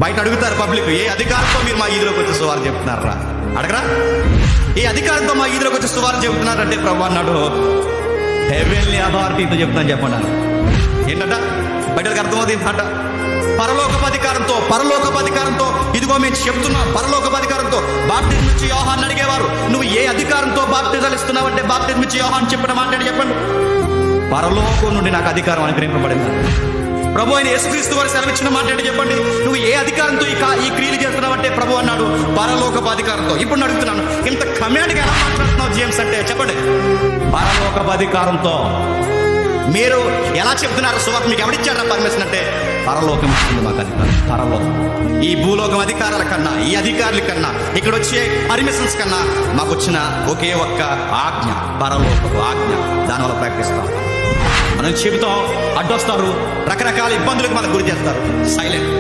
బయట అడుగుతారు పబ్లిక్, ఏ అధికారంతో మీరు మా ఈదిలోకి వచ్చి సువార్త చెప్తున్నారా? అడగరా? ఏ అధికారంతో మా ఈదిలోకి వచ్చి సువార్త చెప్తున్నారంటే ప్రభు అన్నాడు, హెవెన్లీ అథారిటీతో చెప్తాను చెప్పండి. ఏంటంట? బయటకు అర్థమవుతుంది ఏంటంట? పరలోకపు అధికారంతో ఇదిగో మేము చెప్తున్నాం. పరలోకపు అధికారంతో బాప్టిజం ఇచ్చి యోహాన్ని అడిగేవారు, నువ్వు ఏ అధికారంతో బాప్టిజాలు ఇస్తున్నావంటే బాప్టిజం ఇచ్చి యోహాన్ చెప్పిన మాట్లాడి చెప్పండి. పరలోకం నుండి నాకు అధికారం అనుగ్రహింపబడింది. ప్రభు అయిన యేసుక్రీస్తు వారు సెలవిచ్చిన మాట్లాడి చెప్పండి, నువ్వు ఏ అధికారంతో ఈ క్రియలు చేస్తున్నావంటే ప్రభు అన్నాడు, పరలోకపు అధికారంతో. ఇప్పుడు అడుగుతున్నాను, ఇంత కమాండ్గా ఎలా మాట్లాడుతున్నావు జేమ్స్ అంటే చెప్పండి. పరలోకపు అధికారంతో మీరు ఎలా చెప్తున్నారు సువార్త? మీకు ఎవడిచ్చారా పర్మిషన్ అంటే పరలోకం ఇస్తుంది మాకు అధికారం. పరలోకం ఈ భూలోకం అధికారాల కన్నా, ఈ అధికారుల కన్నా, ఇక్కడ వచ్చే పర్మిషన్స్ కన్నా మాకు వచ్చిన ఒకే ఒక్క ఆజ్ఞ, పరలోకపు ఆజ్ఞ. దానివల్ల ప్రకటిస్తాం. మనం చెబుతాం, అడ్డొస్తారు, రకరకాల ఇబ్బందులకు మనకు గురి చేస్తారు. సైలెంట్.